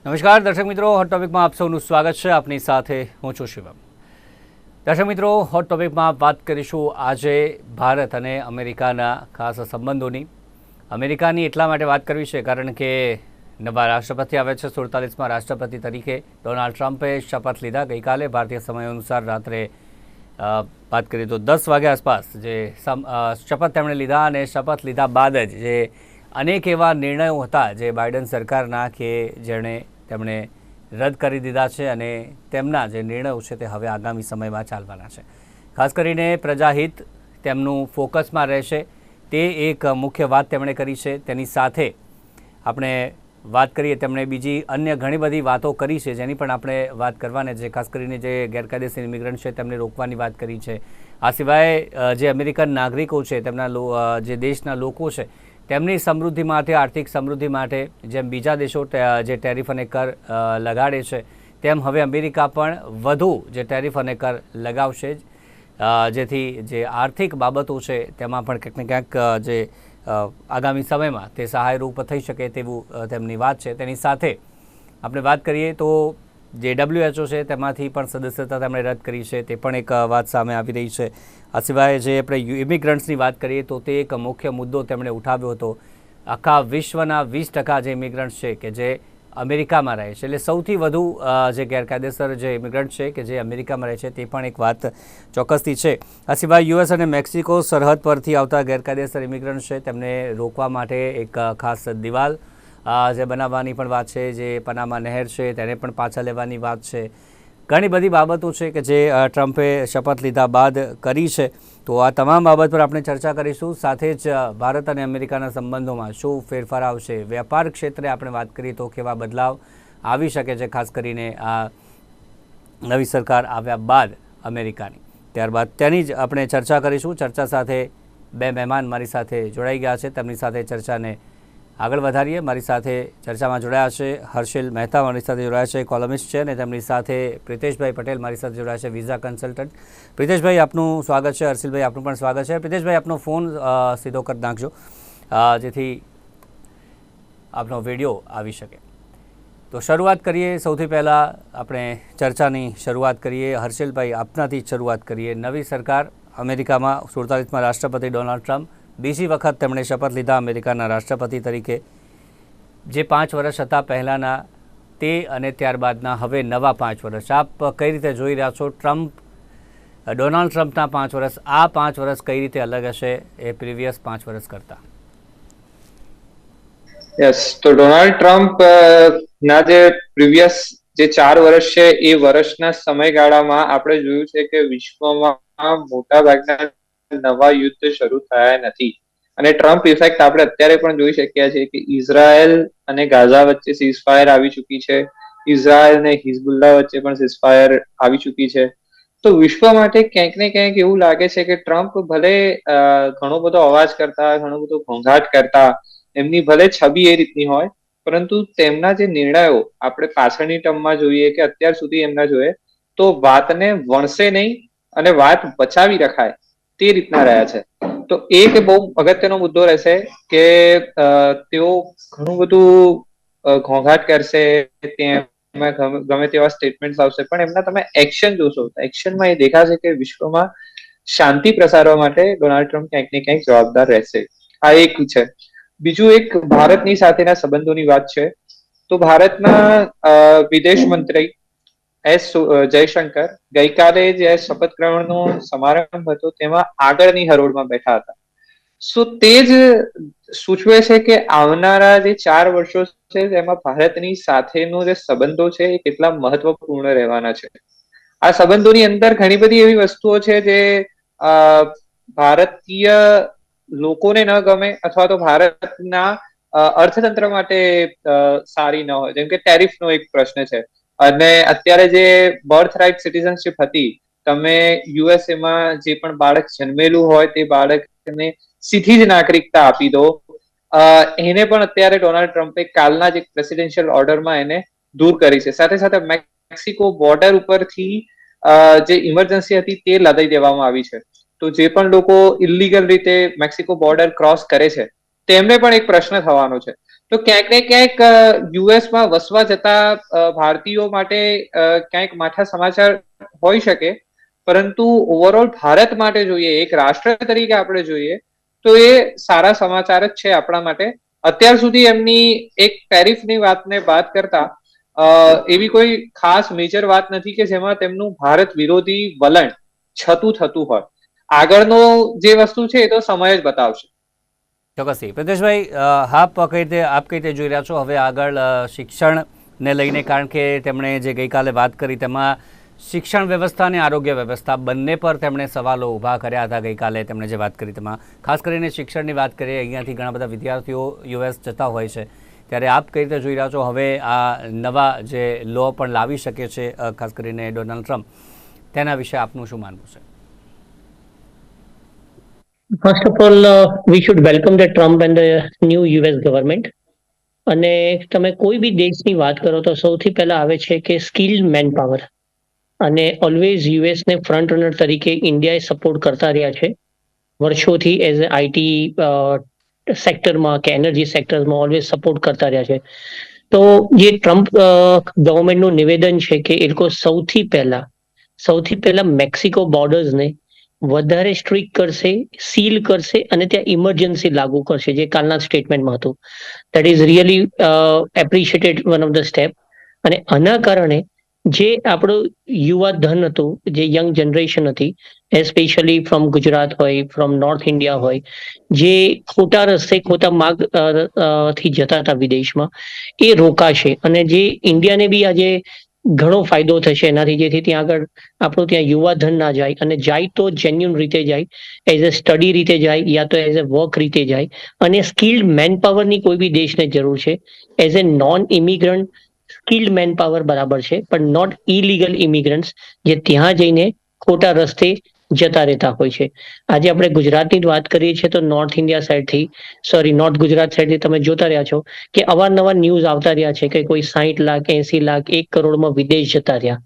નમસ્કાર દર્શક મિત્રો, હોટ ટોપિકમાં આપ સૌનું સ્વાગત છે. આપની સાથે હું છું શિવમ. દર્શક મિત્રો, હોટ ટોપિકમાં વાત કરીશું આજે ભારત અને અમેરિકાના ખાસ સંબંધોની. અમેરિકાની એટલા માટે વાત કરવી છે કારણ કે નવા રાષ્ટ્રપતિ આવે છે. 47મા રાષ્ટ્રપતિ તરીકે ડોનાલ્ડ ટ્રમ્પે શપથ લીધા ગઈકાલે ભારતીય સમય અનુસાર રાત્રે વાત કરીએ તો 10 વાગ્યા આસપાસ જે શપથ તેમણે લીધા. અને શપથ લીધા બાદ જ જે અનેક એવા નિર્ણયો હતા જે બાઇડન સરકારના કે તેમણે રદ કરી દીધા છે અને તેમના જે નિર્ણયો છે તે હવે આગામી સમયમાં ચાલવાના છે. ખાસ કરીને પ્રજાહિત તેમનું ફોકસમાં રહેશે તે એક મુખ્ય વાત તેમણે કરી છે. તેની સાથે આપણે વાત કરીએ, તેમણે બીજી અન્ય ઘણી બધી વાતો કરી છે જેની પણ આપણે વાત કરવાને છે. ખાસ કરીને જે ગેરકાયદેસર ઇમિગ્રન્ટ છે તેમને રોકવાની વાત કરી છે. આ સિવાય જે અમેરિકન નાગરિકો છે, તેમના જે દેશના લોકો છે તેમની સમૃદ્ધિ માટે, આર્થિક સમૃદ્ધિ માટે જેમ બીજા દેશો જે ટેરિફ અને કર લગાડે છે તેમ હવે અમેરિકા પણ વધુ જે ટેરિફ અને કર લગાવશે, જેથી જે આર્થિક બાબતો છે તેમાં પણ ક્યાંક ને ક્યાંક જે આગામી સમયમાં તે સહાયરૂપ થઈ શકે તેવું તેમની વાત છે. તેની સાથે આપણે વાત કરીએ તો જે WHO છે તેમાંથી પણ સદસ્યતા તેમણે રદ કરી છે, તે પણ એક વાત સામે આવી રહી છે. આ સિવાય જે આપણે ઇમિગ્રન્ટ્સની વાત કરીએ તો તે એક મુખ્ય મુદ્દો તેમણે ઉઠાવ્યો હતો. આખા વિશ્વના 20% જે ઇમિગ્રન્ટ્સ છે કે જે અમેરિકામાં રહે છે, એટલે સૌથી વધુ જે ગેરકાયદેસર જે ઇમિગ્રન્ટ છે કે જે અમેરિકામાં રહે છે તે પણ એક વાત ચોક્કસથી છે. આ સિવાય યુએસ અને મેક્સિકો સરહદ પરથી આવતા ગેરકાયદેસર ઇમિગ્રન્ટ છે તેમને રોકવા માટે એક ખાસ દિવાલ જે બનાવવાની પણ વાત છે. જે પનામા નહેર છે તેને પણ પાછા લેવાની વાત છે. ઘણી બધી બાબતો છે કે જે ટ્રમ્પે શપથ લીધા બાદ કરી છે. તો આ તમામ બાબત પર આપણે ચર્ચા કરીશું. સાથે જ ભારત અને અમેરિકાના સંબંધોમાં શું ફેરફાર આવશે, વેપાર ક્ષેત્રે આપણે વાત કરીએ તો કેવા બદલાવ આવી શકે છે, ખાસ કરીને આ નવી સરકાર આવ્યા બાદ અમેરિકાની. ત્યારબાદ તેની જ આપણે ચર્ચા કરીશું. ચર્ચા સાથે બે મહેમાન મારી સાથે જોડાઈ ગયા છે, તેમની સાથે ચર્ચાને આગળ વધારીએ. મારી સાથે ચર્ચામાં જોડાયા છે હર્ષિલ મહેતા, મારી સાથે જોડાયા છે, કોલમિસ્ટ છે, અને તેમની સાથે પ્રિતેશભાઈ પટેલ મારી સાથે જોડાયા છે, વિઝા કન્સલ્ટન્ટ. પ્રિતેશભાઈ આપનું સ્વાગત છે. હર્ષિલભાઈ આપનું પણ સ્વાગત છે. પ્રિતેશભાઈ આપનો ફોન સીધો કરી નાખજો જેથી આપનો વિડીયો આવી શકે. તો શરૂઆત કરીએ. સૌથી પહેલાં આપણે ચર્ચાની શરૂઆત કરીએ. હર્ષિલભાઈ આપનાથી જ શરૂઆત કરીએ. નવી સરકાર અમેરિકામાં 47મા રાષ્ટ્રપતિ ડોનાલ્ડ ટ્રમ્પ બીજી વખત તેમણે શપથ લીધા અમેરિકાના રાષ્ટ્રપતિ તરીકે. જે 5 વર્ષ હતા પહેલાંના તે અને ત્યારબાદના હવે નવા 5 વર્ષ, આપ કઈ રીતે જોઈ રહ્યા છો? ડોનાલ્ડ ટ્રમ્પના 5 વર્ષ, આ 5 વર્ષ કઈ રીતે અલગ હશે એ પ્રીવિયસ 5 વર્ષ કરતા? યસ, તો ડોનાલ્ડ ટ્રમ્પ ના જે પ્રીવિયસ જે 4 વર્ષ છે એ વર્ષના સમયગાળામાં આપણે જોયું છે કે વિશ્વમાં મોટા ભાગના નવા યુદ્ધ શરૂ થયા નથી. અને ટ્રમ્પ ઇફેક્ટ આપણે અત્યારે પણ જોઈ શક્યા છીએ કે ઇઝરાયલ અને ગાઝા વચ્ચે સીઝફાયર આવી ચૂકી છે. ઇઝરાયલ અને હિઝબુલ્લા વચ્ચે પણ સીઝફાયર આવી ચૂકી છે. તો વિશ્વ માટે ક્યાંક ને ક્યાંક એવું લાગે છે કે ટ્રમ્પ ભલે ઘણો બધો અવાજ કરતા, ઘણો બધો ઘોંઘાટ કરતા, એમની ભલે છબી એ રીતની હોય, પરંતુ તેમના જે નિર્ણયો આપણે પાછળની ટર્મમાં જોઈએ કે અત્યાર સુધી એમના જોઈએ તો વાતને વણસે નહીં અને વાત બચાવી રખાય તે રીતના રહ્યા છે. તો એક બહુ અગત્યનો મુદ્દો રહેશે કે તેઓ ઘણું બધું ઘોંઘાટ કરશે, ગમે તેવા સ્ટેટમેન્ટ આવશે, પણ એમના તમે એક્શન જોશો, એક્શનમાં એ દેખાશે કે વિશ્વમાં શાંતિ પ્રસારવા માટે ડોનાલ્ડ ટ્રમ્પ ક્યાંક ને ક્યાંક જવાબદાર રહેશે. આ એક છે. બીજું એક ભારતની સાથેના સંબંધોની વાત છે. તો ભારતના વિદેશ મંત્રી એસ જયશંકર ગઈકાલે જે શપથ ગ્રહણનો સમારંભ હતો તેમાં આગળની હરોળમાં બેઠા હતા. તે જ સૂચવે છે કે આવનારા જે 4 વર્ષો છે તેમાં ભારતની સાથેનો જે સંબંધો છે એ કેટલા મહત્વપૂર્ણ રહેવાના છે. આ સંબંધોની અંદર ઘણી બધી એવી વસ્તુઓ છે જે ભારતીય લોકોને ન ગમે અથવા તો ભારતના અર્થતંત્ર માટે સારી ન હોય. જેમ કે ટેરિફનો એક પ્રશ્ન છે. અને અત્યારે જે બર્થ રાઇટ સિટીઝનશીપ હતી, તમે યુએસએમાં જે પણ બાળક જન્મેલું હોય તે બાળકને સીધી જ નાગરિકતા આપી દો. એને પણ અત્યારે ડોનાલ્ડ ટ્રમ્પે કાલના જ એક પ્રેસિડેન્શિયલ ઓર્ડરમાં એને દૂર કરી છે. સાથે સાથે મેક્સિકો બોર્ડર ઉપરથી જે ઇમરજન્સી હતી તે લદાઈ દેવામાં આવી છે. તો જે પણ લોકો ઇલીગલ રીતે મેક્સિકો બોર્ડર ક્રોસ કરે છે તેમને પણ એક પ્રશ્ન થવાનો છે. તો તો ક્યાંક ને ક્યાંક યુએસમાં વસવા જતા ભારતીયો માટે ક્યાંક માઠા સમાચાર હોઈ શકે, પરંતુ ઓવરઓલ ભારત માટે જોઈએ, એક રાષ્ટ્ર તરીકે આપણે જોઈએ તો એ સારા સમાચાર જ છે આપણા માટે. અત્યાર સુધી એમની એક ટેરિફની વાતને બાદ કરતા એવી કોઈ ખાસ મેજર વાત નથી કે જેમાં તેમનું ભારત વિરોધી વલણ છતું થતું હોય. આગળનો જે વસ્તુ છે એ તો સમય જ બતાવશે. ચોક્કસથી. પ્રિતેશભાઈ, આપ કઈ રીતે જોઈ રહ્યા છો હવે આગળ શિક્ષણને લઈને? કારણ કે તેમણે જે ગઈકાલે વાત કરી તેમાં શિક્ષણ વ્યવસ્થા અને આરોગ્ય વ્યવસ્થા બંને પર તેમણે સવાલો ઊભા કર્યા હતા. ગઈકાલે તેમણે જે વાત કરી તેમાં ખાસ કરીને શિક્ષણની વાત કરીએ. અહીંયાથી ઘણા બધા વિદ્યાર્થીઓ યુએસ જતા હોય છે, ત્યારે આપ કઈ રીતે જોઈ રહ્યા છો હવે આ નવા જે લો પણ લાવી શકે છે ખાસ કરીને ડોનાલ્ડ ટ્રમ્પ, તેના વિશે આપનું શું માનવું છે? First of all, we should welcome the Trump and the new US government. અને તમે કોઈ બી દેશની વાત કરો તો સૌથી પહેલા આવે છે કે સ્કિલ્ડ મેન પાવર. અને ઓલવેઝ યુએસને ફ્રન્ટ રનર તરીકે ઇન્ડિયાએ સપોર્ટ કરતા રહ્યા છે વર્ષોથી. એઝ એ આઈટી સેક્ટરમાં કે એનર્જી સેક્ટરમાં ઓલવેઝ સપોર્ટ કરતા રહ્યા છે. તો જે ટ્રમ્પ ગવર્મેન્ટનું નિવેદન છે કે એ લોકો સૌથી પહેલા મેક્સિકો બોર્ડર્સને વધારે સ્ટ્રિક્ટ કરશે, સીલ કરશે અને ત્યાં ઇમરજન્સી લાગુ કરશે, જે કાલના સ્ટેટમેન્ટમાં હતું. That is really appreciated one of the step. અને આના કારણે જે આપણું યુવા ધન હતું, જે યંગ જનરેશન હતી, એસ્પેશિયલી ફ્રોમ ગુજરાત હોય, ફ્રોમ નોર્થ ઇન્ડિયા હોય, જે ખોટા રસ્તે ખોટા માર્ગ થી જતા હતા વિદેશમાં, એ રોકાશે. અને જે ઇન્ડિયાને બી આજે ઘણો ફાયદો થશે એનાથી, જેથી ત્યાં આગળ આપણું ત્યાં યુવા ધન ના જાય, અને જાય તો જેન્યુન રીતે જાય, એઝ એ સ્ટડી રીતે જાય યા તો એઝ એ વર્ક રીતે જાય. અને સ્કિલ્ડ મેન પાવરની કોઈ બી દેશને જરૂર છે. As a non immigrant skilled man power બરાબર છે, પણ નોટ ઇલીગલ ઇમિગ્રન્ટ્સ જે ત્યાં જઈને ખોટા રસ્તે જતા રહેતા હોય છે. આજે આપણે ગુજરાતની જ વાત કરીએ છીએ તો નોર્થ ઇન્ડિયા સાઈડથી, નોર્થ ગુજરાત સાઈડથી તમે જોતા રહ્યા છો કે અવારનવાર ન્યૂઝ આવતા રહ્યા છે કે કોઈ 60 લાખ, 80 લાખ, 1 કરોડમાં વિદેશ જતા રહ્યા.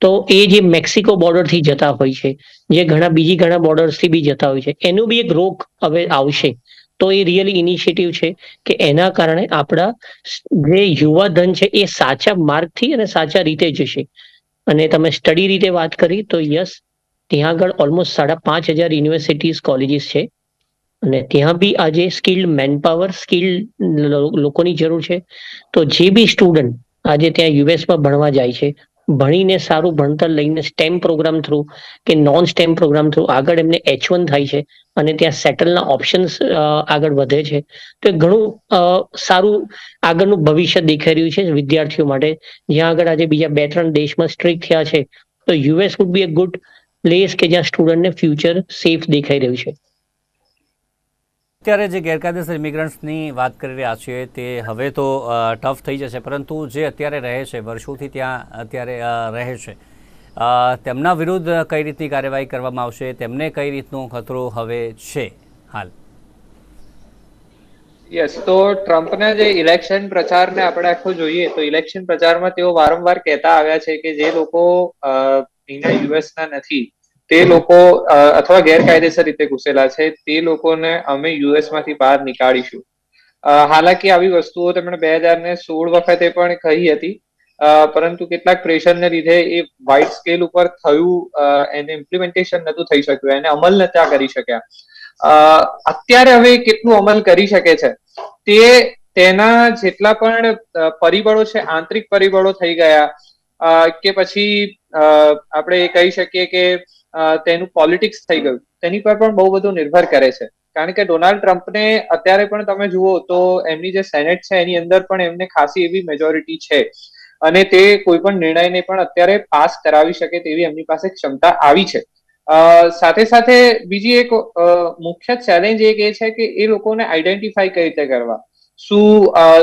તો એ જે મેક્સિકો બોર્ડરથી જતા હોય છે, જે ઘણા બોર્ડર્સથી બી જતા હોય છે, એનું બી એક રોક હવે આવશે. તો એ રિયલી ઇનિશિયેટિવ છે કે એના કારણે આપણા જે યુવા ધન છે એ સાચા માર્ગથી અને સાચા રીતે જશે. અને તમે સ્ટડી રીતે વાત કરી તો યસ, ત્યાં આગળ ઓલમોસ્ટ 5,500 યુનિવર્સિટીઝ, કોલેજીસ છે. અને ત્યાં બી આજે સ્કિલ્ડ મેનપાવર, સ્કિલ્ડ લોકોની જરૂર છે. તો જે બી સ્ટુડન્ટ આજે ત્યાં યુએસમાં ભણવા જાય છે, ભણીને સારું ભણતર લઈને સ્ટેમ પ્રોગ્રામ થ્રુ કે નોન સ્ટેમ પ્રોગ્રામ થ્રુ આગળ એમને H1 થાય છે અને ત્યાં સેટલના ઓપ્શન્સ આગળ વધે છે, તો એ ઘણું સારું આગળનું ભવિષ્ય દેખાઈ રહ્યું છે વિદ્યાર્થીઓ માટે. જ્યાં આગળ આજે બીજા 2-3 દેશમાં સ્ટ્રિક્ટ થયા છે, તો US would be a good place કે જ્યાં સ્ટુડન્ટને ફ્યુચર સેફ દેખાઈ રહ્યું છે. અત્યારે જે ગેરકાયદેસર ઇમિગ્રન્ટ્સની વાત કરી રહ્યા છીએ તે હવે તો ટફ થઈ જશે, પરંતુ જે અત્યારે રહે છે, વર્ષોથી ત્યાં અત્યારે રહે છે, તેમના વિરુદ્ધ કઈ રીતની કાર્યવાહી કરવામાં આવશે? તેમને કઈ રીતનો ખતરો હવે છે હાલ? યસ, તો ટ્રમ્પના જે ઇલેક્શન પ્રચારને આપણે આખો જોઈએ તો ઇલેક્શન પ્રચારમાં તેઓ વારંવાર કહેતા આવ્યા છે કે જે લોકો અહીંના યુએસના નથી, તે લોકો અથવા ગેરકાયદેસર રીતે ઘૂસેલા છે, તે લોકોને અમે યુએસ માંથી બહાર નીકાળીશું. હાલાકી આવી વસ્તુઓ તેમણે 2016 વખતે પણ કહી હતી, પરંતુ કેટલાક પ્રેશરને લીધે એ વાઇડ સ્કેલ ઉપર થયું, એને ઇમ્પ્લિમેન્ટેશન નતું થઈ શક્યું, એને અમલ નતા કરી શક્યા. અત્યારે હવે કેટલું અમલ કરી શકે છે તે તેના જેટલા પણ પરિબળો છે, આંતરિક પરિબળો થઈ ગયા કે પછી આપણે કહી શકીએ કે તેનું પોલિટિક્સ થઈ ગયું, તેની પર પણ બહુ બધું નિર્ભર કરે છે. કારણ કે ડોનાલ્ડ ટ્રમ્પને અત્યારે પણ તમે જુઓ તો એમની જે સેનેટ છે એની અંદર પણ એમને ખાસી એવી મેજોરિટી છે અને તે કોઈ પણ નિર્ણયને પણ અત્યારે પાસ કરાવી શકે તેવી એમની પાસે ક્ષમતા આવી છે. સાથે સાથે બીજી એક મુખ્ય ચેલેન્જ એક એ છે કે એ લોકોને આઈડેન્ટિફાઈ કઈ રીતે કરવા. શું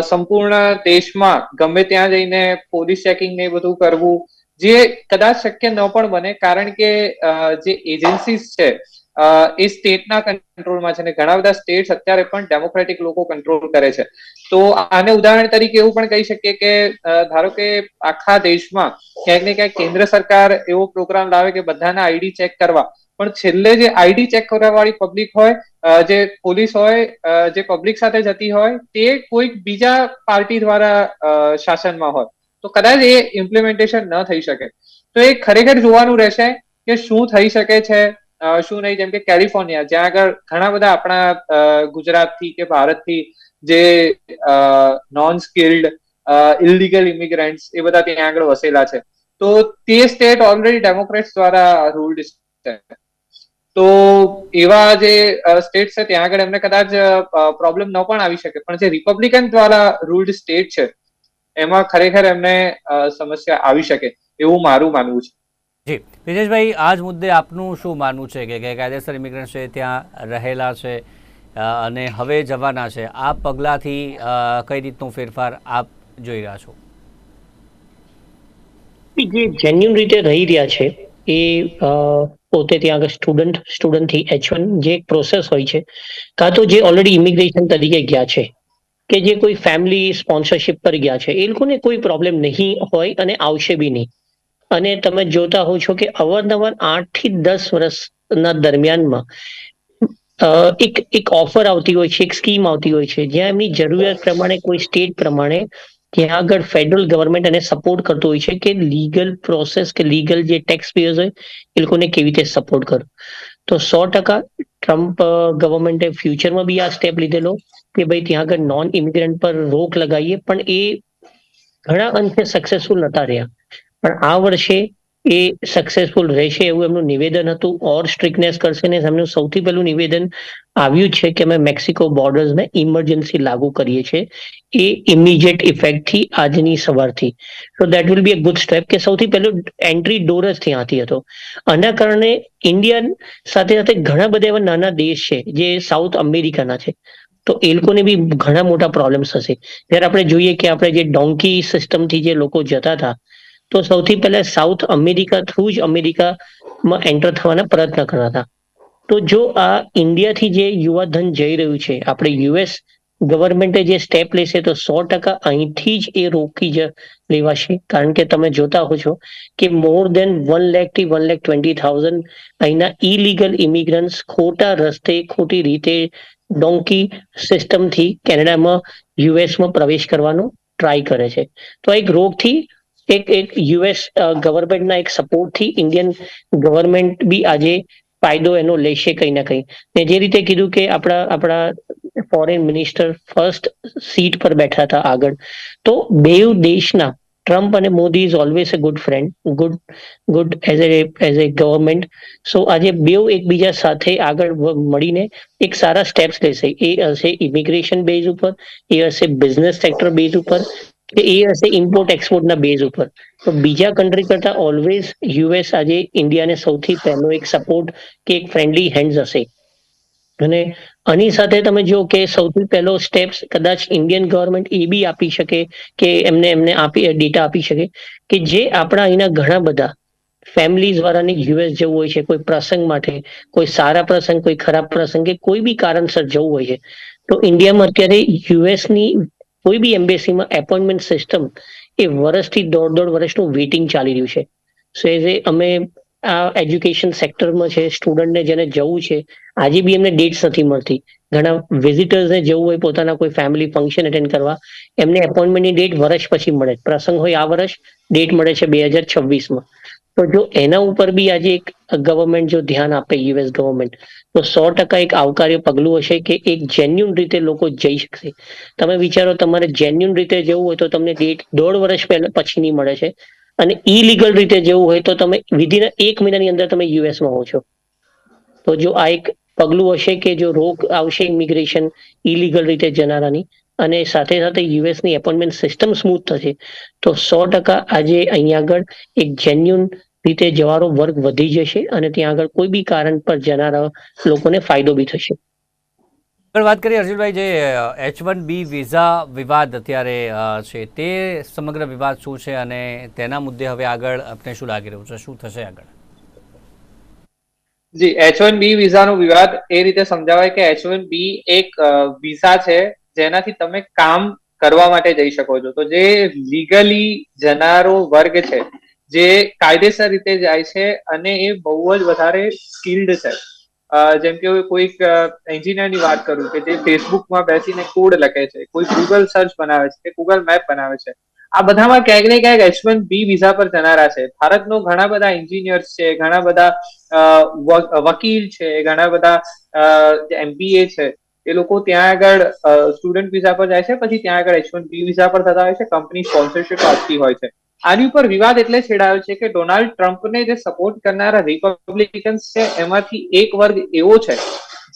સંપૂર્ણ દેશમાં ગમે ત્યાં જઈને પોલીસ ચેકિંગ ને બધું કરવું, જે કદાચ શક્ય ન પણ બને, કારણ કે જે એજન્સીસ છે એ સ્ટેટના કંટ્રોલમાં છે અને ઘણા બધા સ્ટેટ્સ અત્યારે પણ ડેમોક્રેટિક લોકો કંટ્રોલ કરે છે. તો આને ઉદાહરણ તરીકે એવું પણ કહી શકીએ કે ધારો કે આખા દેશમાં ક્યાંક ને ક્યાંક કેન્દ્ર સરકાર એવો પ્રોગ્રામ લાવે કે બધાના આઈડી ચેક કરવા, પણ છેલ્લે જે આઈડી ચેક કરવા વાળી પબ્લિક હોય, જે પોલીસ હોય, જે પબ્લિક સાથે જતી હોય, તે કોઈક બીજા પાર્ટી દ્વારા શાસનમાં હોય, તો કદાચ એ ઇમ્પ્લિમેન્ટેશન ન થઈ શકે. તો એ ખરેખર જોવાનું રહેશે કે શું થઈ શકે છે, શું નહીં. જેમ કે કેલિફોર્નિયા, જ્યાં આગળ ઘણા બધા આપણા ગુજરાતથી કે ભારતથી જે નોન સ્કિલ્ડ ઇલીગલ ઇમિગ્રન્ટ્સ એ બધા ત્યાં આગળ વસેલા છે, તો તે સ્ટેટ ઓલરેડી ડેમોક્રેટ્સ દ્વારા રૂલ્ડ છે. તો એવા જે સ્ટેટ છે ત્યાં આગળ એમને કદાચ પ્રોબ્લેમ ન પણ આવી શકે, પણ જે રિપબ્લિકન દ્વારા રૂલ્ડ સ્ટેટ છે એમાં ખરેખર એમને સમસ્યા આવી શકે એવું મારું માનવું છે. જી બ્રિજેશભાઈ, આ જ મુદ્દે આપનું શું માનવું છે કે કાયદેસર ઇમિગ્રન્ટ છે ત્યાં રહેલા છે અને હવે જવાના છે, આ પગલાંથી કઈ રીતનો ફેરફાર આપ જોઈ રહ્યા છો? જે જેન્યુન રીતે રહી રહ્યા છે એ પોતે ત્યાં આગળ સ્ટુડન્ટથી H1 જે એક પ્રોસેસ હોય છે, કાં તો જે ઓલરેડી ઇમિગ્રેશન તરીકે ગયા છે કે જે કોઈ ફેમિલી સ્પોન્સરશિપ પર ગયા છે, એ લોકોને કોઈ પ્રોબ્લેમ નહીં હોય અને આવશે બી નહીં. અને તમે જોતા હો છો કે અવારનવાર 8 થી 10 વર્ષના દરમિયાનમાં એક ઓફર આવતી હોય છે, એક સ્કીમ આવતી હોય છે, જ્યાં એમની જરૂરિયાત પ્રમાણે કોઈ સ્ટેટ પ્રમાણે ત્યાં આગળ ફેડરલ ગવર્મેન્ટ એને સપોર્ટ કરતો હોય છે કે લીગલ પ્રોસેસ કે લીગલ જે ટેક્સ પેયર્સ હોય એ લોકોને કેવી રીતે સપોર્ટ કરો. તો 100% ટ્રમ્પ ગવર્મેન્ટે ફ્યુચરમાં બી આ સ્ટેપ લીધેલો કે ભાઈ ત્યાં આગળ નોન ઇમિગ્રન્ટ પર રોક લગાવીએ, પણ એ ઘણા અંશે સક્સેસફુલ નતા રહ્યા. પણ આ વર્ષે એ સક્સેસફુલ રહેશે એવું એમનું નિવેદન હતું, ઓર સ્ટ્રિકનેસ કરશે ને એમનું સૌથી પહેલું નિવેદન આવ્યું છે કે અમે મેક્સિકો બોર્ડર્સને ઇમરજન્સી લાગુ કરીએ છીએ, એ ઇમિડિયેટ ઇફેક્ટથી આજની સવારથી. તો that will be a good step કે સૌથી પહેલું એન્ટ્રી ડોર જ ત્યાંથી હતો. આના કારણે ઇન્ડિયન સાથે સાથે ઘણા બધા એવા નાના દેશ છે જે સાઉથ અમેરિકાના છે, તો એ લોકોને બી ઘણા મોટા પ્રોબ્લેમ્સ હશે. જ્યારે આપણે જોઈએ કે આપણે જે ડોન્કી સિસ્ટમથી જે લોકો જતા હતા, તો સૌથી પહેલા સાઉથ અમેરિકા થ્રુ જ અમેરિકામાં એન્ટર થવાના પ્રયત્ન કરતા હતા. તો જો આ ઇન્ડિયાથી જે યુવાધન જઈ રહ્યું છે, આપણે યુએસ ગવર્મેન્ટે જે સ્ટેપ લેશે તો 100% અહીંથી જ એ રોકી લેવાશે. કારણ કે તમે જોતા હો છો કે મોર દેન 1 લાખ થી 1,20,000 અહીંના ઇલીગલ ઇમિગ્રન્ટ્સ ખોટા રસ્તે ખોટી રીતે ડોન્કી સિસ્ટમથી કેનેડામાં યુએસમાં પ્રવેશ કરવાનો ટ્રાય કરે છે. તો એક રોગથી એક યુએસ ગવર્મેન્ટના એક સપોર્ટથી ઇન્ડિયન ગવર્મેન્ટ બી આજે ફાયદો એનો લેશે કંઈ ના કંઈ. ને જે રીતે કીધું કે આપણા ફોરેન મિનિસ્ટર ફર્સ્ટ સીટ પર બેઠા હતા આગળ, તો બેઉ દેશના ટ્રમ્પ અને Modi is always a good friend, good as a government. So આજે બેઉ એકબીજા સાથે આગળ મળીને એક સારા સ્ટેપ્સ લેશે. એ હશે ઇમિગ્રેશન બેઝ ઉપર, એ હશે બિઝનેસ સેક્ટર બેઝ ઉપર, કે એ હશે ઇમ્પોર્ટ એક્સપોર્ટના બેઝ ઉપર. તો બીજા કન્ટ્રી કરતા ઓલવેઝ યુએસ આજે ઇન્ડિયાને સૌથી પહેલો એક સપોર્ટ કે એક ફ્રેન્ડલી હેન્ડ્સ હશે. અને આની સાથે તમે જો કે સૌથી પહેલો સ્ટેપ્સ કદાચ ઇન્ડિયન ગવર્મેન્ટ એ બી આપી શકે કે એમને આપી ડેટા આપી શકે કે જે આપણા અહીંના ઘણા બધા ફેમિલીઝ વાળાને યુએસ જવું હોય છે, કોઈ પ્રસંગ માટે, કોઈ સારા પ્રસંગ, કોઈ ખરાબ પ્રસંગ, કે કોઈ બી કારણસર જવું હોય છે, તો ઇન્ડિયામાં અત્યારે યુએસની કોઈ બી એમ્બેસીમાં એપોઇન્ટમેન્ટ સિસ્ટમ એ વર્ષથી દોઢ વર્ષનું વેઇટિંગ ચાલી રહ્યું છે. સો એઝ અમે આ એજ્યુકેશન સેક્ટરમાં છે, સ્ટુડન્ટને જેને જવું છે, આજે બી એમને ડેટ્સ નથી મળતી. ઘણા વિઝિટર્સને જવું હોય પોતાના કોઈ ફેમિલી ફંક્શન એટેન્ડ કરવા, એમને એપોઇન્ટમેન્ટની ડેટ વર્ષ પછી મળે. પ્રસંગ હોય આ વર્ષ, ડેટ મળે છે 2026માં. તો જો એના ઉપર બી આજે એક ગવર્મેન્ટ જો ધ્યાન આપે, યુએસ ગવર્મેન્ટ, તો 100% એક આવકાર્ય પગલું હશે કે એક જેન્યુન રીતે લોકો જઈ શકશે. તમે વિચારો તમારે જેન્યુન રીતે જવું હોય તો તમને ડેટ દોઢ વર્ષ પહેલા પછીની મળે છે, અને ઇલીગલ રીતે જવું હોય તો તમે વિધિન 1 મહિનાની અંદર તમે યુએસમાં હો છો. તો જો આ એક પગલું હશે કે જો રોક આવશે ઇમિગ્રેશન ઇલીગલ રીતે જનારાની, અને સાથે સાથે યુએસની એપોઇન્ટમેન્ટ સિસ્ટમ સ્મૂથ થશે, તો 100% આજે અહીંયા આગળ એક જેન્યુન રીતે જવાનો વર્ગ વધી જશે અને ત્યાં આગળ કોઈ બી કારણ પર જનારા લોકોને ફાયદો બી થશે. આગળ વાત કરીએ હર્ષિલભાઈ, જે H1B વિઝા વિવાદ અત્યારે છે, તે સમગ્ર વિવાદ શું છે અને તેના મુદ્દે હવે આગળ આપને શું લાગી રહ્યું છે, શું થશે આગળ? જી, H1B વિઝાનો વિવાદ એ રીતે સમજાવાય કે H1B એક વિઝા છે જેનાથી તમે કામ કરવા માટે જઈ શકો છો. તો જે લીગલી જનારો વર્ગ છે જે કાયદેસર રીતે જાય છે અને એ બહુ જ વધારે સ્કિલ્ડ છે. જેમ કે કોઈક એન્જિનિયરની વાત કરું કે જે ફેસબુકમાં બેસીને કોડ લખે છે, કોઈ ગૂગલ સર્ચ બનાવે છે કે ગૂગલ મેપ બનાવે છે, આ બધામાં ક્યાંક ને ક્યાંક H1B વિઝા પર જનારા છે. ભારતનો ઘણા બધા એન્જિનિયર્સ છે, ઘણા બધા વકીલ છે, ઘણા બધા MBA છે, એ લોકો ત્યાં આગળ સ્ટુડન્ટ વિઝા પર જાય છે, પછી ત્યાં આગળ H1B વિઝા પર થતા હોય છે, કંપની સ્પોન્સરશિપ આપતી હોય છે. આની ઉપર વિવાદ એટલે છેડાયો છે કે ડોનાલ્ડ ટ્રમ્પને જે સપોર્ટ કરનારા રિપબ્લિકન્સ છે એમાંથી એક વર્ગ એવો છે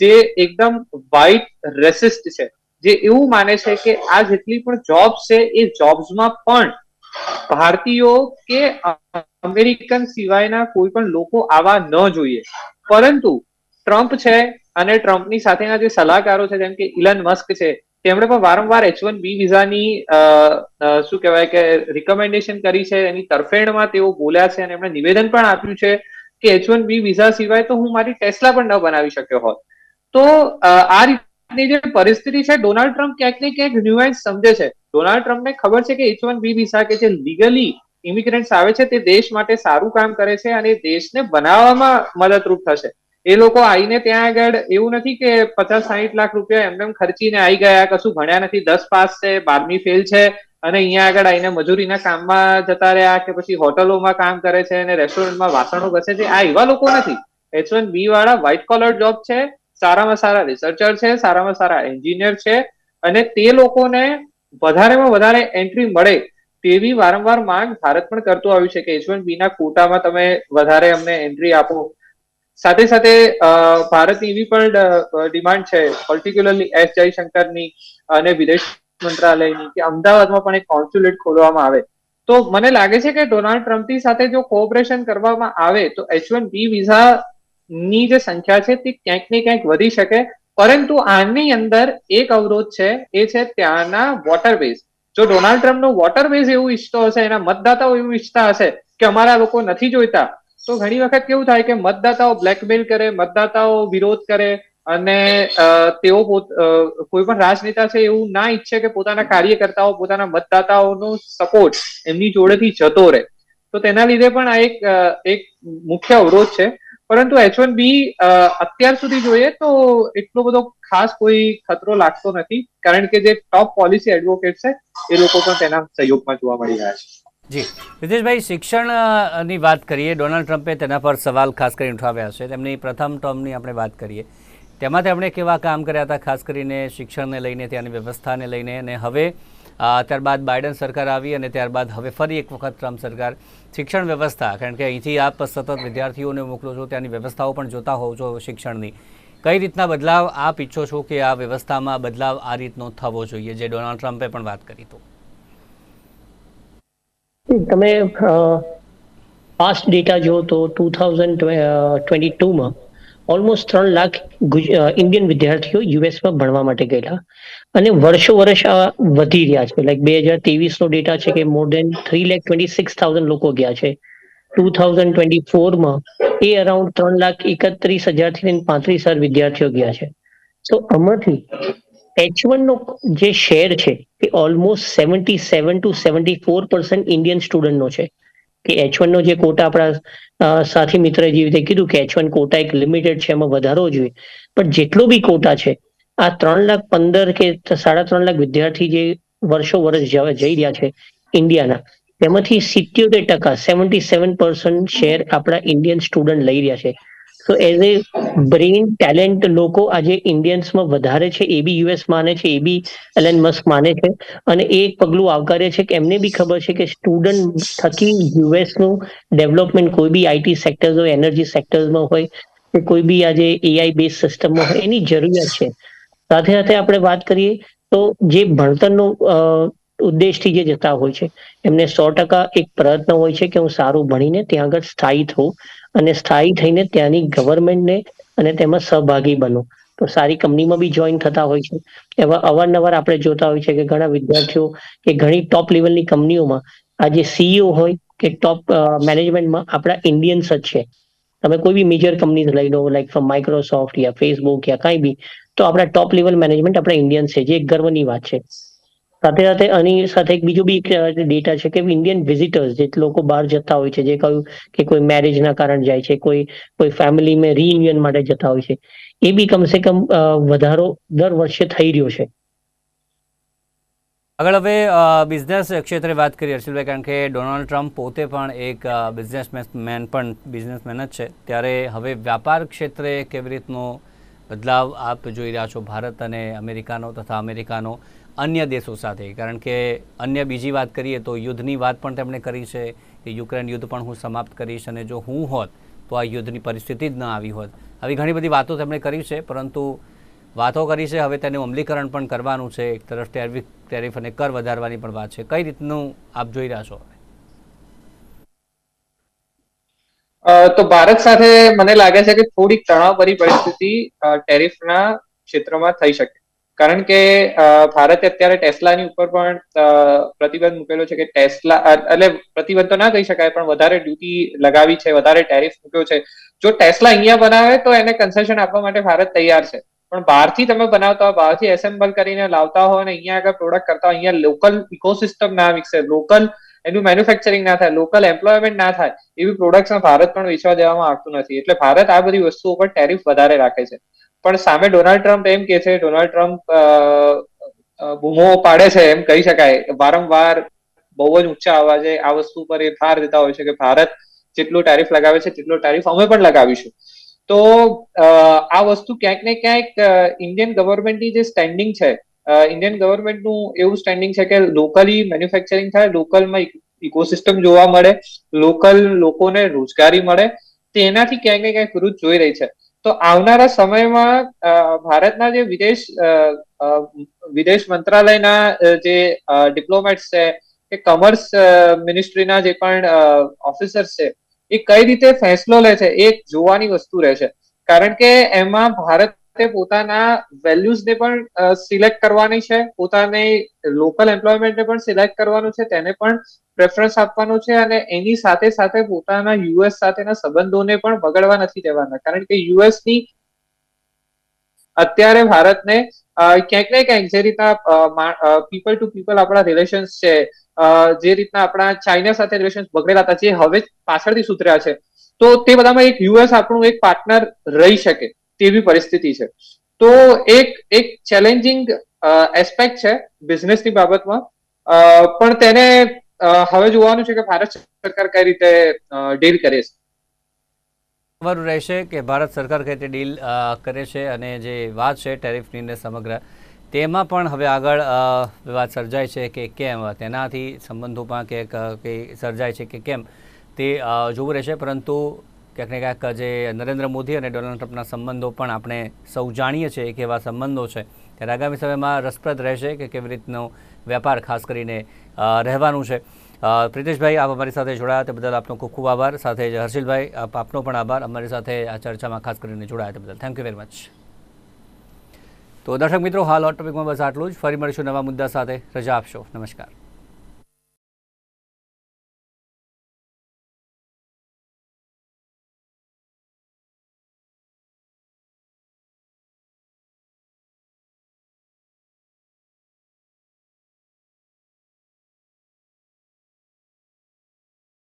જે એકદમ વ્હાઇટ રેસિસ્ટ છે, જે એવું માને છે કે આ જેટલી પણ જોબ્સ છે એ જોબ્સમાં પણ ભારતીયો કે અમેરિકન સિવાયના કોઈ પણ લોકો આવા ન જોઈએ. પરંતુ ટ્રમ્પ છે અને ટ્રમ્પની સાથેના જે સલાહકારો છે જેમ કે ઇલન મસ્ક છે, તેમણે પણ વારંવાર H1B વિઝાની શું કહેવાય કે રિકમેન્ડેશન કરી છે, એની તરફેણમાં તેઓ બોલ્યા છે અને એમણે નિવેદન પણ આપ્યું છે કે H1B વિઝા સિવાય તો હું મારી ટેસ્લા પણ ન બનાવી શક્યો હોત. તો આ રીતની જે પરિસ્થિતિ છે, ડોનાલ્ડ ટ્રમ્પ ક્યાંક ને ક્યાંક ન્યુએન્સ સમજે છે. ડોનાલ્ડ ટ્રમ્પને ખબર છે કે H1B વિઝા કે જે લીગલી ઇમિગ્રન્ટ્સ આવે છે તે દેશ માટે સારું કામ કરે છે અને દેશને બનાવવામાં મદદરૂપ થશે. એ લોકો આવીને ત્યાં આગળ એવું નથી કે 50-60 લાખ રૂપિયા એમને ખર્ચીને આવી ગયા, કશું ભણ્યા નથી, 10 પાસ છે, 12મી ફેલ છે અને અહીંયા આગળ આવીને મજૂરીના કામમાં જતા રહ્યા કે પછી હોટલોમાં કામ કરે છે અને રેસ્ટોરન્ટમાં વાસણો ઘસે છે. આ એવા લોકો નથી. H1B વાળા વ્હાઇટ કોલર જોબ છે, સારામાં સારા રિસર્ચર છે, સારામાં સારા એન્જિનિયર છે અને તે લોકોને વધારેમાં વધારે એન્ટ્રી મળે તેવી વારંવાર માંગ ભારત પણ કરતું આવ્યું છે કે H1B ના કોટામાં તમે વધારે અમને એન્ટ્રી આપો. સાથે સાથે ભારતની એવી પણ ડિમાન્ડ છે, પર્ટિક્યુલરલી S જયશંકરની અને વિદેશ મંત્રાલયની, કે અમદાવાદમાં પણ એક કોન્સ્યુલેટ ખોલવામાં આવે. તો મને લાગે છે કે ડોનાલ્ડ ટ્રમ્પની સાથે જો કોઓપરેશન કરવામાં આવે તો H1B વિઝા ની જે સંખ્યા છે તે ક્યાંક ને ક્યાંક વધી શકે. પરંતુ આની અંદર એક અવરોધ છે, એ છે ત્યાંના વોટરવેઝ. જો ડોનાલ્ડ ટ્રમ્પનો વોટરવેઝ એવું ઈચ્છતો હશે, એના મતદાતાઓ એવું ઈચ્છતા હશે કે અમારા લોકો નથી જોઈતા, તો ઘણી વખત કેવું થાય કે મતદાતાઓ બ્લેકમેલ કરે, મતદાતાઓ વિરોધ કરે અને તેઓ કોઈ પણ રાજનેતા છે એવું ના ઈચ્છે કે પોતાના કાર્યકર્તાઓ, પોતાના મતદાતાઓનો સપોર્ટ એમની જોડેથી જતો રહે. તો તેના લીધે પણ આ એક મુખ્ય અવરોધ છે. પરંતુ H1B અત્યાર સુધી જોઈએ તો એટલો બધો ખાસ કોઈ ખતરો લાગતો નથી, કારણ કે જે ટોપ પોલિસી એડવોકેટ છે એ લોકો પણ તેના સહયોગમાં જોવા મળી રહ્યા છે. જી રીતેશભાઈ, શિક્ષણની વાત કરીએ. ડોનાલ્ડ ટ્રમ્પે તેના પર સવાલ ખાસ કરીને ઉઠાવ્યા છે. તેમની પ્રથમ ટર્મની આપણે વાત કરીએ, તેમાં તેમણે કેવા કામ કર્યા હતા, ખાસ કરીને શિક્ષણને લઈને, ત્યાંની વ્યવસ્થાને લઈને. અને હવે ત્યારબાદ બાઇડન સરકાર આવી અને ત્યારબાદ હવે ફરી એક વખત ટ્રમ્પ સરકાર. શિક્ષણ વ્યવસ્થા, કારણ કે અહીંથી આપ સતત વિદ્યાર્થીઓને મોકલો છો, ત્યાંની વ્યવસ્થાઓ પણ જોતા હોવ છો શિક્ષણની, કઈ રીતના બદલાવ આપ ઈચ્છો છો કે આ વ્યવસ્થામાં બદલાવ આ રીતનો થવો જોઈએ, જે ડોનાલ્ડ ટ્રમ્પે પણ વાત કરી? તો તમે પાસ્ટ ડેટા જો તો 2022માં ઓલમોસ્ટ 3 લાખ ઇન્ડિયન વિદ્યાર્થીઓ યુએસમાં ભણવા માટે ગયેલા અને વર્ષો વર્ષ આ વધી રહ્યા છે. લાઈક 2023નો ડેટા છે કે મોર દેન 3,26,000 લોકો ગયા છે. 2024માં એ અરાઉન્ડ 3,31,000 થી 35,000 વિદ્યાર્થીઓ ગયા છે. તો આમાંથી H1 નો જે શેર છે એ ઓલમોસ્ટ 77 to 74% ઇન્ડિયન સ્ટુડન્ટનો છે. કે H1 નો જે કોટા આપણા સાથી મિત્ર જેવી રીતે કીધું કે H1 કોટા એક લિમિટેડ છે, એમાં વધારવો જોઈએ. પણ જેટલો બી કોટા છે, આ 3,15,000 કે 3.5 લાખ વિદ્યાર્થી જે વર્ષો વર્ષ જઈ રહ્યા છે ઇન્ડિયાના, તેમાંથી 77%, 77% શેર આપણા ઇન્ડિયન સ્ટુડન્ટ લઈ રહ્યા છે. તો એઝ એ બ્રેઇન ટેલેન્ટ લોકો આજે ઇન્ડિયન્સમાં વધારે છે, એ બી યુએસ માને છે, એ બી એલન મસ્ક માને છે. અને એ એક પગલું આવકારે છે કે એમને બી ખબર છે કે સ્ટુડન્ટ થકી યુએસનું ડેવલપમેન્ટ કોઈ બી આઈટી સેક્ટર્સ હોય, એનર્જી સેક્ટર્સમાં હોય કે કોઈ બી આજે એઆઈ બેઝ સિસ્ટમમાં હોય, એની જરૂરિયાત છે. સાથે સાથે આપણે વાત કરીએ તો જે ભણતરનો ઉદ્દેશથી જે જતા હોય છે, એમને 100% એક પ્રયત્ન હોય છે કે હું સારું ભણીને ત્યાં આગળ સ્થાયી થવું અને સ્થાયી થઈને ત્યાંની ગવર્મેન્ટને અને તેમાં સહભાગી બનો. તો સારી કંપનીમાં બી જોઈન થતા હોય છે. એવા અવારનવાર આપણે જોતા હોય છે કે ઘણા વિદ્યાર્થીઓ કે ઘણી ટોપ લેવલની કંપનીઓમાં આજે સીઈઓ હોય કે ટોપ મેનેજમેન્ટમાં આપણા ઇન્ડિયન્સ જ છે. તમે કોઈ બી મેજર કંપની લઈ લો, લાઈક ફ્રોમ માઇક્રોસોફ્ટ યા ફેસબુક યા કાંઈ બી, તો આપણા ટોપ લેવલ મેનેજમેન્ટ આપણા ઇન્ડિયન્સ છે, જે એક ગર્વની વાત છે. સાથે સાથે આની સાથે એક બીજો બી ડેટા છે કે ઇન્ડિયન વિઝિટર્સ જે લોકો બહાર જતા હોય છે, જે કહ્યું કે કોઈ મેરેજના કારણ જાય છે, કોઈ ફેમિલીમાં રિયુનિયન માટે જતા હોય છે, એ બી કમસે કમ વધારો દર વર્ષે થઈ રહ્યો છે. આગળ હવે બિઝનેસ ક્ષેત્રે વાત કરીએ હર્ષિલભાઈ, કારણ કે ડોનાલ્ડ ટ્રમ્પ પોતે પણ એક બિઝનેસમેન જ છે, ત્યારે હવે વ્યાપાર ક્ષેત્રે કેવી રીતનો બદલાવ આપ જોઈ રહ્યા છો ભારત અને અમેરિકાનો તથા અમેરિકાનો અન્ય દેશો સાથે? કારણ કે અન્ય બીજી વાત કરીએ તો યુદ્ધની વાત પણ તેમણે કરી છે કે યુક્રેન યુદ્ધ પણ હું સમાપ્ત કરીશ અને જો હું હોત તો આ યુદ્ધની પરિસ્થિતિ જ ન આવી હોત. આવી ઘણી બધી વાતો તેમણે કરી છે, પરંતુ વાતો કરી છે, હવે તેનું અમલીકરણ પણ કરવાનું છે. એક તરફ ટેરિફ અને કર વધારવાની પણ વાત છે. કઈ રીતનું આપ જોઈ રહ્યા છો? તો ભારત સાથે મને લાગે છે કે થોડીક તણાવભરી પરિસ્થિતિ ટેરિફના ક્ષેત્રમાં થઈ શકે, કારણ કે ભારતે અત્યારે ટેસ્લાની ઉપર પણ પ્રતિબંધ મૂકેલો છે કે ટેસ્લા એટલે પ્રતિબંધ તો ના કહી શકાય, પણ વધારે ડ્યુટી લગાવી છે, વધારે ટેરિફ મૂક્યો છે. જો ટેસ્લા અહીંયા બનાવે તો એને કન્સેશન આપવા માટે ભારત તૈયાર છે, પણ બહારથી તમે બનાવતા હો, બહારથી એસેમ્બલ કરીને લાવતા હો અને અહીંયા આગળ પ્રોડક્ટ કરતા હો, અહીંયા લોકલ ઇકોસિસ્ટમ ના વિકસે, લોકલ એનું મેન્યુફેક્ચરિંગ ના થાય, લોકલ એમ્પ્લોયમેન્ટ ના થાય, એવી પ્રોડક્ટ્સ ભારત પણ વેચવા દેવામાં આવતું નથી. એટલે ભારત આ બધી વસ્તુઓ પર ટેરિફ વધારે રાખે છે. પણ સામે ડોનાલ્ડ ટ્રમ્પ એમ કે છે, ડોનાલ્ડ ટ્રમ્પ બૂમો પાડે છે એમ કહી શકાય, વારંવાર બહુ જ ઊંચા અવાજે આ વસ્તુ પર એ ભાર દેતા હોય છે કે ભારત જેટલો ટેરિફ લગાવે છે તેટલો ટેરિફ અમે પણ લગાવીશું. તો આ વસ્તુ ક્યાંક ને ક્યાંક ઇન્ડિયન ગવર્મેન્ટની જે સ્ટેન્ડિંગ છે, ઇન્ડિયન ગવર્મેન્ટનું એવું સ્ટેન્ડિંગ છે કે લોકલી મેન્યુફેક્ચરિંગ થાય, લોકલમાં ઇકોસિસ્ટમ જોવા મળે, લોકલ લોકોને રોજગારી મળે, તેનાથી ક્યાંક ને ક્યાંક વિરુદ્ધ જોઈ રહી છે. તો આવનારા સમયમાં ભારતના જે વિદેશ મંત્રાલયના જે ડિપ્લોમેટ્સ છે કે કોમર્સ મિનિસ્ટ્રીના જે પણ ઓફિસર્સ છે, એ કઈ રીતે ફેસલો લે છે એ જોવાની વસ્તુ રહેશે. કારણ કે એમાં ભારતે પોતાના વેલ્યુઝને પણ સિલેક્ટ કરવાની છે, પોતાની લોકલ એમ્પ્લોયમેન્ટને પણ સિલેક્ટ કરવાનું છે, તેને પણ પ્રેફરન્સ આપવાનું છે, અને એની સાથે સાથે પોતાના યુએસ સાથેના સંબંધોને પણ બગડવા નથી દેવાના. કારણ કે યુએસની અત્યારે ભારતને ક્યાંક ને ક્યાંક જે રીતના પીપલ ટુ પીપલ આપણા રિલેશન્સ છે, જે રીતના આપણા ચાઇના સાથે રિલેશન્સ બગડેલા હતા, જે હવે પાછળથી સુધર્યા છે, તો તે બધામાં એક યુએસ આપણું એક પાર્ટનર રહી શકે તેવી પરિસ્થિતિ છે. તો એક ચેલેન્જિંગ એસ્પેક્ટ છે બિઝનેસની બાબતમાં, પણ તેને હવે જોવાનું છે કે ભારત સરકાર કઈ રીતે ડીલ કરે છે. ખબર રહેશે કે ભારત સરકાર કઈ રીતે ડીલ કરે છે, અને જે વાત છે ટેરિફની ને સમગ્ર, તેમાં પણ હવે આગળ વિવાદ સર્જાય છે કે કેમ, તેનાથી સંબંધોમાં કે સર્જાય છે કે કેમ તે જોવું રહેશે. પરંતુ ક્યાંક ને ક્યાંક જે નરેન્દ્ર મોદી અને ડોનાલ્ડ ટ્રમ્પના સંબંધો પણ આપણે સૌ જાણીએ છીએ કે એવા સંબંધો છે, ત્યારે આગામી સમયમાં રસપ્રદ રહેશે કે કેવી રીતનો વેપાર ખાસ કરીને રહેવાનું છે. પ્રિતેશભાઈ, આપ અમારી સાથે જોડાયા તે બદલ આપનો ખૂબ ખૂબ આભાર. સાથે જ હર્ષિલભાઈ, આપનો પણ આભાર અમારી સાથે આ ચર્ચામાં ખાસ કરીને જોડાયા તે બદલ. Thank you very much. તો દર્શક મિત્રો, હાલ હોટ ટોપિકમાં બસ આટલું જ. ફરી મળીશું નવા મુદ્દા સાથે. રજા આપશો. નમસ્કાર.